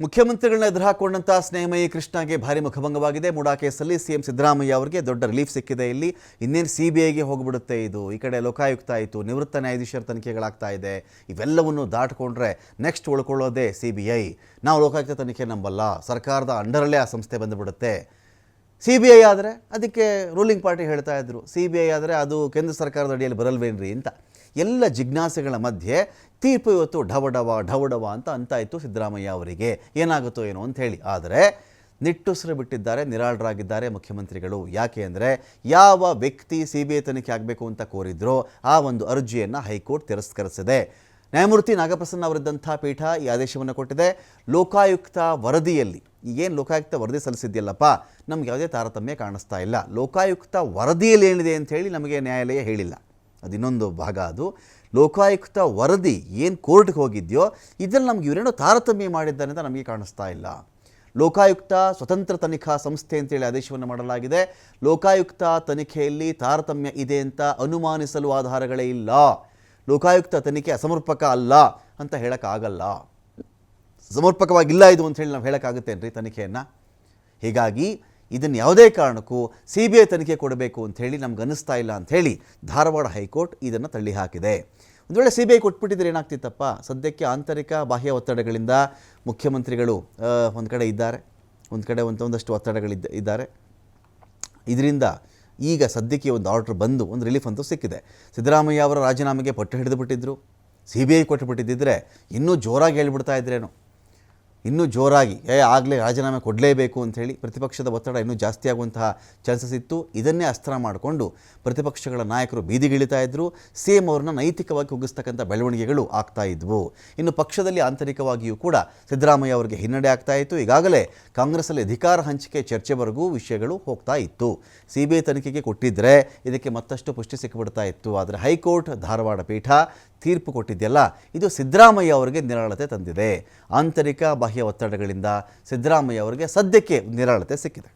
ಮುಖ್ಯಮಂತ್ರಿಗಳನ್ನ ಎದುರುಹಾಕೊಂಡಂತ ಸ್ನೇಹಮಯಿ ಕೃಷ್ಣಗೆ ಭಾರಿ ಮುಖಭಂಗವಾಗಿದೆ. ಮೂಡಾ ಕೇಸಲ್ಲಿ ಸಿಎಂ ಸಿದ್ದರಾಮಯ್ಯ ಅವರಿಗೆ ದೊಡ್ಡ ರಿಲೀಫ್ ಸಿಕ್ಕಿದೆ. ಇಲ್ಲಿ ಇನ್ನೇನು ಸಿಬಿಐಗೆ ಹೋಗ್ಬಿಡುತ್ತೆ ಇದು. ಈ ಕಡೆ ಲೋಕಾಯುಕ್ತ ಆಯಿತು, ನಿವೃತ್ತ ನ್ಯಾಯಾಧೀಶರ ತನಿಖೆಗಳಾಗ್ತಾ ಇದೆ. ಇವೆಲ್ಲವನ್ನು ದಾಟ್ಕೊಂಡ್ರೆ ನೆಕ್ಸ್ಟ್ ಉಳ್ಕೊಳ್ಳೋದೇ ಸಿಬಿಐ. ನಾವು ಲೋಕಾಯುಕ್ತ ತನಿಖೆ ನಂಬಲ್ಲ, ಸರ್ಕಾರದ ಅಂಡರಲ್ಲೇ ಆ ಸಂಸ್ಥೆ ಬಂದುಬಿಡುತ್ತೆ. ಸಿಬಿಐ ಆದರೆ ಅದಕ್ಕೆ ರೂಲಿಂಗ್ ಪಾರ್ಟಿ ಹೇಳ್ತಾ ಇದ್ರು, ಸಿಬಿಐ ಆದರೆ ಅದು ಕೇಂದ್ರ ಸರ್ಕಾರದ ಅಡಿಯಲ್ಲಿ ಬರಲ್ವೇನ್ರಿ ಅಂತ. ಎಲ್ಲ ಜಿಜ್ಞಾಸೆಗಳ ಮಧ್ಯೆ ತೀರ್ಪು ಇವತ್ತು ಢವಡವ ಅಂತ ಇತ್ತು ಸಿದ್ದರಾಮಯ್ಯ ಅವರಿಗೆ. ಏನಾಗುತ್ತೋ ಏನೋ ಅಂತ ಹೇಳಿ. ಆದರೆ ನಿಟ್ಟುಸಿರು ಬಿಟ್ಟಿದ್ದಾರೆ, ನಿರಾಳರಾಗಿದ್ದಾರೆ ಮುಖ್ಯಮಂತ್ರಿಗಳು. ಯಾಕೆ ಅಂದರೆ ಯಾವ ವ್ಯಕ್ತಿ ಸಿಬಿಐ ತನಿಖೆ ಆಗಬೇಕು ಅಂತ ಕೋರಿದ್ರೋ ಆ ಒಂದು ಅರ್ಜಿಯನ್ನು ಹೈಕೋರ್ಟ್ ತಿರಸ್ಕರಿಸಿದೆ. ನ್ಯಾಯಮೂರ್ತಿ ನಾಗಪ್ರಸನ್ನ ಅವರಿದ್ದಂಥ ಪೀಠ ಈ ಆದೇಶವನ್ನು ಕೊಟ್ಟಿದೆ. ಲೋಕಾಯುಕ್ತ ವರದಿಯಲ್ಲಿ ಈಗೇನು ಲೋಕಾಯುಕ್ತ ವರದಿ ಸಲ್ಲಿಸಿದೆಯಲ್ಲಪ್ಪ, ನಮ್ಗೆ ಯಾವುದೇ ತಾರತಮ್ಯ ಕಾಣಿಸ್ತಾ ಇಲ್ಲ. ಲೋಕಾಯುಕ್ತ ವರದಿಯಲ್ಲಿ ಏನಿದೆ ಅಂಥೇಳಿ ನಮಗೆ ನ್ಯಾಯಾಲಯ ಹೇಳಿಲ್ಲ. ಅದು ಇನ್ನೊಂದು ಭಾಗ. ಅದು ಲೋಕಾಯುಕ್ತ ವರದಿ ಏನು ಕೋರ್ಟ್ಗೆ ಹೋಗಿದೆಯೋ ಇದರಲ್ಲಿ ನಮ್ಗೆ ಇವರೇನೋ ತಾರತಮ್ಯ ಮಾಡಿದ್ದಾರೆ ಅಂತ ನಮಗೆ ಕಾಣಿಸ್ತಾ ಇಲ್ಲ. ಲೋಕಾಯುಕ್ತ ಸ್ವತಂತ್ರ ತನಿಖಾ ಸಂಸ್ಥೆ ಅಂತೇಳಿ ಆದೇಶವನ್ನು ಮಾಡಲಾಗಿದೆ. ಲೋಕಾಯುಕ್ತ ತನಿಖೆಯಲ್ಲಿ ತಾರತಮ್ಯ ಇದೆ ಅಂತ ಅನುಮಾನಿಸಲು ಆಧಾರಗಳೇ ಇಲ್ಲ. ಲೋಕಾಯುಕ್ತ ತನಿಖೆ ಅಸಮರ್ಪಕ ಅಲ್ಲ ಅಂತ ಹೇಳೋಕ್ಕಾಗಲ್ಲ. ಸಮರ್ಪಕವಾಗಿಲ್ಲ ಇದು ಅಂಥೇಳಿ ನಾವು ಹೇಳೋಕ್ಕಾಗುತ್ತೇನ್ರಿ ತನಿಖೆಯನ್ನು? ಹೀಗಾಗಿ ಇದನ್ನು ಯಾವುದೇ ಕಾರಣಕ್ಕೂ ಸಿ ಬಿ ಐ ತನಿಖೆ ಕೊಡಬೇಕು ಅಂಥೇಳಿ ನಮ್ಗೆ ಅನ್ನಿಸ್ತಾ ಇಲ್ಲ ಅಂಥೇಳಿ ಧಾರವಾಡ ಹೈಕೋರ್ಟ್ ಇದನ್ನು ತಳ್ಳಿ ಹಾಕಿದೆ. ಒಂದು ವೇಳೆ ಸಿ ಬಿ ಐ ಕೊಟ್ಬಿಟ್ಟಿದ್ರೆ ಏನಾಗ್ತಿತ್ತಪ್ಪ? ಸದ್ಯಕ್ಕೆ ಆಂತರಿಕ ಬಾಹ್ಯ ಒತ್ತಡಗಳಿಂದ ಮುಖ್ಯಮಂತ್ರಿಗಳು ಒಂದು ಕಡೆ ಇದ್ದಾರೆ, ಒಂದು ಕಡೆ ಒಂದಷ್ಟು ಒತ್ತಡಗಳಿದ್ದಾರೆ. ಇದರಿಂದ ಈಗ ಸದ್ಯಕ್ಕೆ ಒಂದು ಆರ್ಡ್ರ್ ಬಂದು ಒಂದು ರಿಲೀಫ್ ಅಂತೂ ಸಿಕ್ಕಿದೆ. ಸಿದ್ದರಾಮಯ್ಯ ಅವರ ರಾಜೀನಾಮೆಗೆ ಪಟ್ಟು ಹಿಡಿದು ಬಿಟ್ಟಿದ್ರು. ಸಿ ಬಿ ಐ ಕೊಟ್ಟುಬಿಟ್ಟಿದ್ದಿದ್ರೆ ಇನ್ನೂ ಜೋರಾಗಿ ಹೇಳ್ಬಿಡ್ತಾ ಇದ್ರೇನು, ಇನ್ನೂ ಜೋರಾಗಿ ಆಗಲೇ ರಾಜೀನಾಮೆ ಕೊಡಲೇಬೇಕು ಅಂಥೇಳಿ ಪ್ರತಿಪಕ್ಷದ ಒತ್ತಡ ಇನ್ನೂ ಜಾಸ್ತಿ ಆಗುವಂತಹ ಚಾನ್ಸಸ್ ಇತ್ತು. ಇದನ್ನೇ ಅಸ್ತ್ರ ಮಾಡಿಕೊಂಡು ಪ್ರತಿಪಕ್ಷಗಳ ನಾಯಕರು ಬೀದಿಗಿಳಿತಾ ಇದ್ದರು. ಸಿ ಎಂ ಅವ್ರನ್ನ ನೈತಿಕವಾಗಿ ಕುಗ್ಗಿಸ್ತಕ್ಕಂಥ ಬೆಳವಣಿಗೆಗಳು ಆಗ್ತಾ ಇದ್ವು. ಇನ್ನು ಪಕ್ಷದಲ್ಲಿ ಆಂತರಿಕವಾಗಿಯೂ ಕೂಡ ಸಿದ್ದರಾಮಯ್ಯ ಅವರಿಗೆ ಹಿನ್ನಡೆ ಆಗ್ತಾ ಇತ್ತು. ಈಗಾಗಲೇ ಕಾಂಗ್ರೆಸ್ಸಲ್ಲಿ ಅಧಿಕಾರ ಹಂಚಿಕೆ ಚರ್ಚೆವರೆಗೂ ವಿಷಯಗಳು ಹೋಗ್ತಾ ಇತ್ತು. ಸಿ ಬಿ ಐ ತನಿಖೆಗೆ ಕೊಟ್ಟಿದ್ದರೆ ಇದಕ್ಕೆ ಮತ್ತಷ್ಟು ಪುಷ್ಟಿ ಸಿಕ್ಕಿಬಿಡ್ತಾ ಇತ್ತು. ಆದರೆ ಹೈಕೋರ್ಟ್ ಧಾರವಾಡ ಪೀಠ ತೀರ್ಪು ಕೊಟ್ಟಿದೆಯಲ್ಲ, ಇದು ಸಿದ್ದರಾಮಯ್ಯ ಅವರಿಗೆ ನಿರಾಳತೆ ತಂದಿದೆ. ಆಂತರಿಕ ಬಾಹ್ಯ ಒತ್ತಡಗಳಿಂದ ಸಿದ್ದರಾಮಯ್ಯ ಅವರಿಗೆ ಸದ್ಯಕ್ಕೆ ನಿರಾಳತೆ ಸಿಕ್ಕಿದೆ.